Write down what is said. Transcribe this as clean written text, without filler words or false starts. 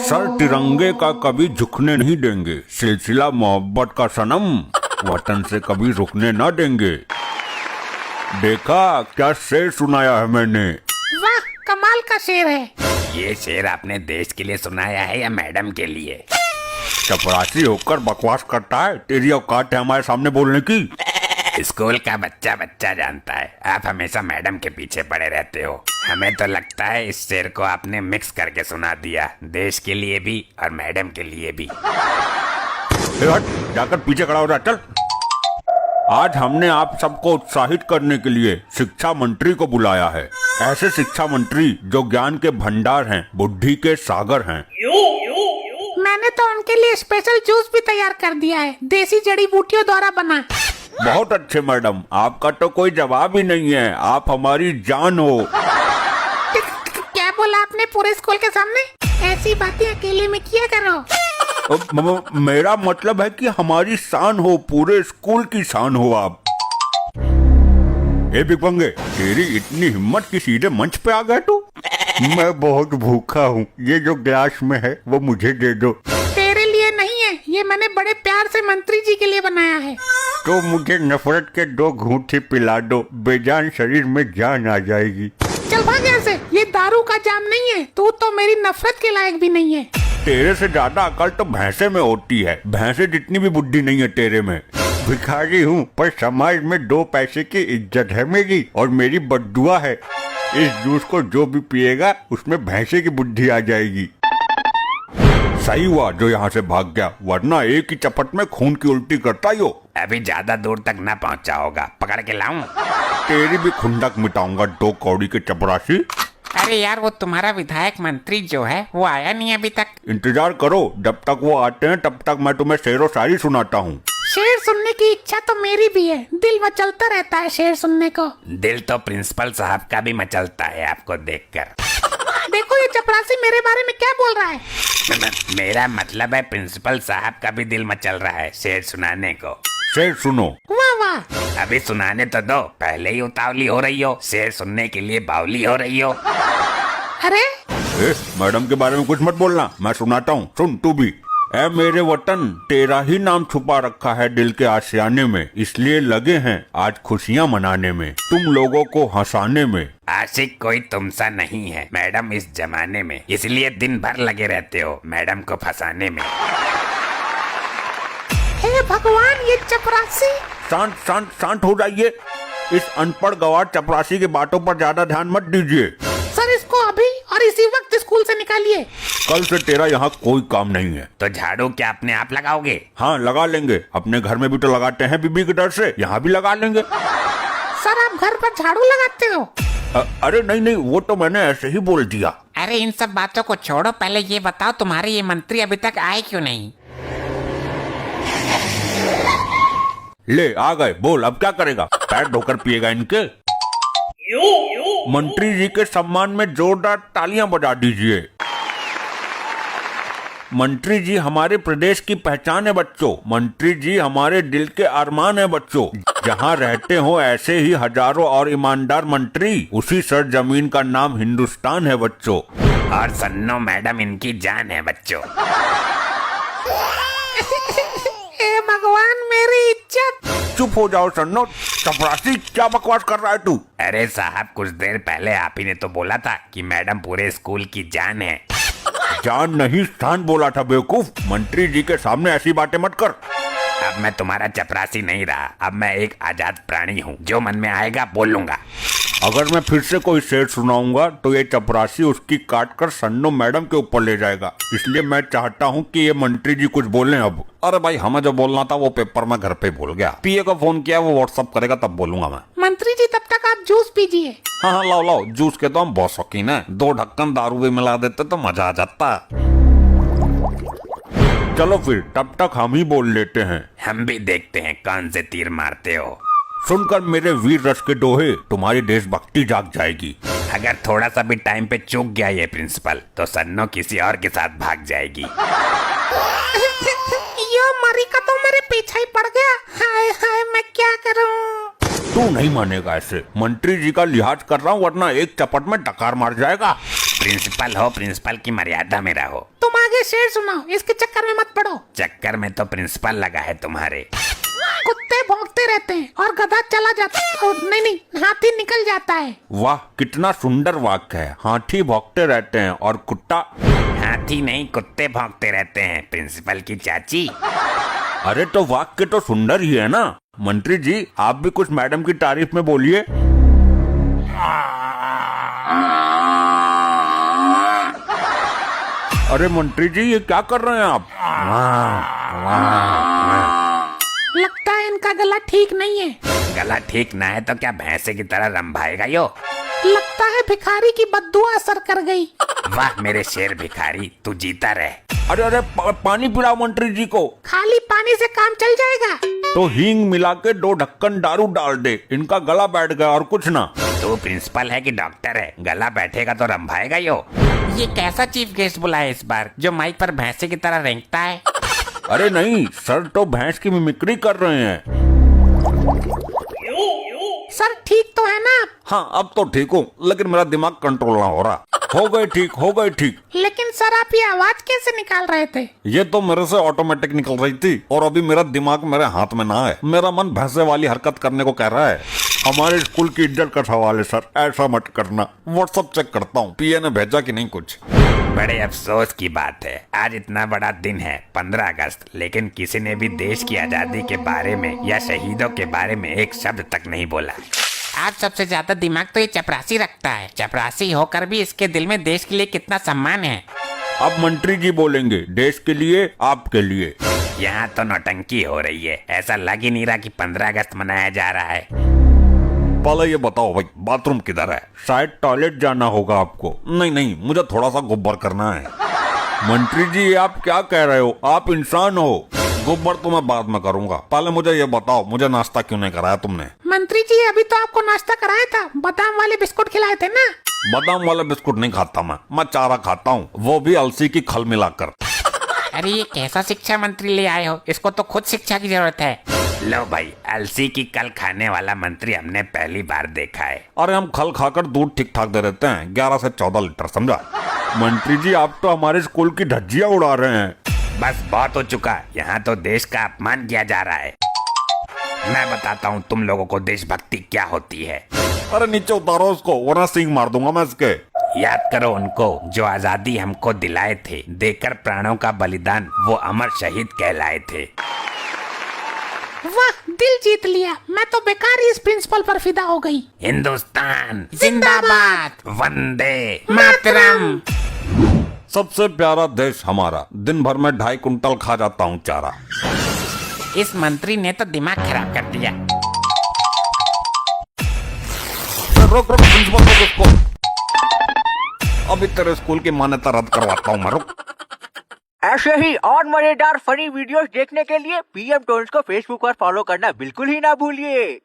Sir तिरंगे का कभी झुकने नहीं देंगे, सिलसिला मोहब्बत का सनम वतन से कभी रुकने ना देंगे। देखा क्या शेर सुनाया है मैंने। वाह, कमाल का शेर है। ये शेर आपने देश के लिए सुनाया है या मैडम के लिए? चपरासी होकर बकवास करता है, तेरी औकात है हमारे सामने बोलने की। स्कूल का बच्चा बच्चा जानता है, आप हमेशा मैडम के पीछे पड़े रहते हो। हमें तो लगता है इस शेर को आपने मिक्स करके सुना दिया, देश के लिए भी और मैडम के लिए भी। हट, जाकर पीछे खड़ा हो जा, चल। आज हमने आप सबको उत्साहित करने के लिए शिक्षा मंत्री को बुलाया है। ऐसे शिक्षा मंत्री जो ज्ञान के भंडार हैं, बुद्धि के सागर हैं। मैंने तो उनके लिए स्पेशल जूस भी तैयार कर दिया है, देसी जड़ी बूटियों द्वारा बना। बहुत अच्छे मैडम, आपका तो कोई जवाब ही नहीं है, आप हमारी जान हो। क्या बोला आपने पूरे स्कूल के सामने? ऐसी बातें अकेले में किया करो। मेरा मतलब है कि हमारी शान हो, पूरे स्कूल की शान हो आप। ए बिग पंगे, तेरी इतनी हिम्मत कि सीधे मंच पे आ गया तू? मैं बहुत भूखा हूँ, ये जो गिलास में है वो मुझे दे दो। तेरे लिए नहीं है, ये मैंने बड़े प्यार से मंत्री जी के लिए बनाया है। तो मुझे नफरत के 2 घूंट ही पिला दो, बेजान शरीर में जान आ जाएगी। चल भाग यहाँ से, ये दारू का जाम नहीं है, तू तो मेरी नफरत के लायक भी नहीं है। तेरे से ज्यादा अकल तो भैंसे में होती है, भैंसे जितनी भी बुद्धि नहीं है तेरे में। भिखारी हूँ पर समाज में 2 पैसे की इज्जत है मेरी, और मेरी बद्दुआ है, इस जूस को जो भी पिएगा उसमें भैंसे की बुद्धि आ जाएगी। सही हुआ जो यहाँ से भाग गया, वरना एक ही चपट में खून की उल्टी करता ही हो। अभी ज्यादा दूर तक ना पहुंचा होगा, पकड़ के लाऊं? तेरी भी खुंडक मिटाऊंगा, 2 कौड़ी के चपरासी। अरे यार, वो तुम्हारा विधायक मंत्री जो है वो आया नहीं अभी तक। इंतजार करो, जब तक वो आते हैं तब तक मैं तुम्हें शेरो शायरी सुनाता हूँ। शेर सुनने की इच्छा तो मेरी भी है, दिल मचलता रहता है शेर सुनने को। दिल तो प्रिंसिपल साहब का भी मचलता है आपको देखकर। देखो ये चपरासी मेरे बारे में क्या बोल रहा है। मेरा मतलब है प्रिंसिपल साहब का भी दिल मचल रहा है शेर सुनाने को। शेर सुनो। वाह वाह। अभी सुनाने तो दो, पहले ही उतावली हो रही हो, शेर सुनने के लिए बावली हो रही हो। अरे मैडम के बारे में कुछ मत बोलना, मैं सुनाता हूँ, सुन तू भी। ऐ मेरे वतन, तेरा ही नाम छुपा रखा है दिल के आशियाने में, इसलिए लगे हैं आज खुशियाँ मनाने में, तुम लोगों को हंसाने में। आशिक कोई तुमसा नहीं है मैडम इस जमाने में, इसलिए दिन भर लगे रहते हो मैडम को फंसाने में। हे भगवान, ये चपरासी। शांत शांत शांत हो जाइए, इस अनपढ़ गवार चपरासी की बातों पर ज्यादा ध्यान मत दीजिए। सर, इसको अभी और इसी वक्त स्कूल से निकालिए। कल से तेरा यहाँ कोई काम नहीं है। तो झाड़ू क्या अपने आप लगाओगे? हाँ लगा लेंगे, अपने घर में भी तो लगाते हैं बीबी के डर से, यहाँ भी लगा लेंगे। सर, आप घर पर झाड़ू लगाते हो? अरे नहीं नहीं, वो तो मैंने ऐसे ही बोल दिया। अरे इन सब बातों को छोड़ो, पहले ये बताओ तुम्हारे ये मंत्री अभी तक आए क्यों नहीं? ले आ गए, बोल अब क्या करेगा? पैर धोकर पिएगा इनके? मंत्री जी के सम्मान में जोरदार तालियां बजा दीजिए। मंत्री जी हमारे प्रदेश की पहचान है बच्चों, मंत्री जी हमारे दिल के अरमान है बच्चों। जहाँ रहते हो ऐसे ही हजारों और ईमानदार मंत्री, उसी सरजमीन का नाम हिंदुस्तान है बच्चों। और सन्नो मैडम इनकी जान है बच्चों। हे भगवान, मेरी इज्जत। चुप हो जाओ सन्नो, चपरासी क्या बकवास कर रहा है तू? अरे साहब, कुछ देर पहले आप ही ने तो बोला था कि मैडम पूरे स्कूल की जान है। जान नहीं स्थान बोला था बेवकूफ, मंत्री जी के सामने ऐसी बातें मत कर। अब मैं तुम्हारा चपरासी नहीं रहा, अब मैं एक आजाद प्राणी हूँ, जो मन में आएगा बोलूंगा। अगर मैं फिर से कोई शेर सुनाऊंगा तो ये चपरासी उसकी काट कर सन्नो मैडम के ऊपर ले जाएगा, इसलिए मैं चाहता हूँ कि ये मंत्री जी कुछ बोलें अब। अरे भाई, हमें जो बोलना था वो पेपर में घर पे भूल गया, पीए को फोन किया, वो व्हाट्सअप करेगा तब बोलूंगा मैं। मंत्री जी तब तक आप जूस पीजिए। हाँ हाँ, लाओ लाओ, जूस के तो हम बहुत शौकीन है, 2 ढक्कन दारू भी मिला देते तो मजा आ जाता। चलो फिर तब तक हम ही बोल लेते हैं। हम भी देखते हैं कौन से तीर मारते हो। सुनकर मेरे वीर रस के दोहे तुम्हारी देशभक्ति जाग जाएगी। अगर थोड़ा सा भी टाइम पे चूक गया ये प्रिंसिपल तो सन्नो किसी और के साथ भाग जाएगी। यो मरी का तो मेरे पीछे ही पड़ गया। हाय हाय, मैं क्या करूं? तू नहीं मानेगा ऐसे, मंत्री जी का लिहाज कर रहा हूँ वरना एक चपट में डकार मार जाएगा। प्रिंसिपल हो, प्रिंसिपल की मर्यादा में रहो। तुम आगे शेर सुनाओ, इसके चक्कर में मत पड़ो। चक्कर में तो प्रिंसिपल लगा है तुम्हारे। कुत्ते भौंकते रहते हैं और गधा चला जाता है। नहीं, हाथी निकल जाता है। वाह, कितना सुंदर वाक्य है। हाथी भौंकते रहते हैं और कुत्ता। हाथी नहीं, कुत्ते भौंकते रहते हैं, प्रिंसिपल की चाची। अरे तो वाक्य तो सुंदर ही है ना। मंत्री जी, आप भी कुछ मैडम की तारीफ में बोलिए। अरे मंत्री जी, ये क्या कर रहे हैं आप? लगता है इनका गला ठीक नहीं है। गला ठीक ना है तो क्या भैंसे की तरह रंभाएगा यो? लगता है भिखारी की बद्दुआ असर कर गई। वाह मेरे शेर भिखारी, तू जीता रहे। अरे अरे, पानी पिलाओ मंत्री जी को। खाली पानी से काम चल जाएगा? तो हींग मिला के 2 ढक्कन दारू डाल दे, इनका गला बैठ गया और कुछ ना। तू प्रिंसिपल है कि डॉक्टर है? गला बैठेगा तो रंभाएगा यो। ये कैसा चीफ गेस्ट बुलाया इस बार, जो माइक पर भैंसे की तरह रेंगता है? अरे नहीं सर, तो भैंस की मिमिक्री कर रहे हैं। सर ठीक तो है ना आप? हाँ, अब तो ठीक हूँ, लेकिन मेरा दिमाग कंट्रोल ना हो रहा। हो गए ठीक, हो गए ठीक। लेकिन सर आप ये आवाज कैसे निकाल रहे थे? ये तो मेरे से ऑटोमेटिक निकल रही थी, और अभी मेरा दिमाग मेरे हाथ में ना है। मेरा मन भैंसे वाली हरकत करने को कह रहा है। हमारे स्कूल की इज्जत का सवाल है सर, ऐसा मत करना। व्हाट्सएप चेक करता हूँ, पीए ने भेजा कि नहीं कुछ। बड़े अफसोस की बात है, आज इतना बड़ा दिन है 15 अगस्त, लेकिन किसी ने भी देश की आजादी के बारे में या शहीदों के बारे में एक शब्द तक नहीं बोला। आज सबसे ज्यादा दिमाग तो ये चपरासी रखता है। चपरासी होकर भी इसके दिल में देश के लिए कितना सम्मान है। अब मंत्री जी बोलेंगे, देश के लिए, आपके लिए। यहाँ तो नौटंकी हो रही है, ऐसा लग ही नहीं रहा कि 15 अगस्त मनाया जा रहा है। पहले ये बताओ भाई, बाथरूम किधर है? शायद टॉयलेट जाना होगा आपको। नहीं, मुझे थोड़ा सा गुब्बर करना है। मंत्री जी, आप क्या कह रहे हो? आप इंसान हो। गुब्बर तो मैं बाद में करूंगा, पहले मुझे ये बताओ, मुझे नाश्ता क्यों नहीं कराया तुमने? मंत्री जी अभी तो आपको नाश्ता कराया था, बादाम वाले बिस्कुट खिलाए थे ना। बादाम वाले बिस्कुट नहीं खाता मैं चारा खाता हूँ, वो भी अलसी की खल मिलाकर। अरे ये कैसा शिक्षा मंत्री ले आए हो, इसको तो खुद शिक्षा की जरूरत है। लो भाई, अलसी की कल खाने वाला मंत्री हमने पहली बार देखा है। अरे हम खल खाकर दूध ठीक ठाक दे देते हैं, 11 से 14 लीटर, समझा? मंत्री जी, आप तो हमारे स्कूल की धज्जियां उड़ा रहे हैं। बस बहुत हो चुका, यहाँ तो देश का अपमान किया जा रहा है। मैं बताता हूँ तुम लोगों को देशभक्ति क्या होती है। अरे नीचे उतारो उसको, वरना सींग मार दूंगा मैं इसके। याद करो उनको जो आजादी हमको दिलाए थे, देकर प्राणों का बलिदान वो अमर शहीद कहलाए थे। वाह, दिल जीत लिया। मैं तो बेकार ही इस प्रिंसिपल पर फिदा हो गई। हिंदुस्तान जिंदाबाद, वंदे मातरम। सबसे प्यारा देश हमारा, दिन भर में 2.5 कुंटल खा जाता हूँ चारा। इस मंत्री ने तो दिमाग खराब कर दिया। रोक प्रिंसिपल, रोक उसको। अभी तेरे स्कूल की मान्यता रद्द करवाता हूँ मैं, रुक। ऐसे ही और मजेदार फनी वीडियोस देखने के लिए पीएम टोन्स को फेसबुक पर फॉलो करना बिल्कुल ही ना भूलिए।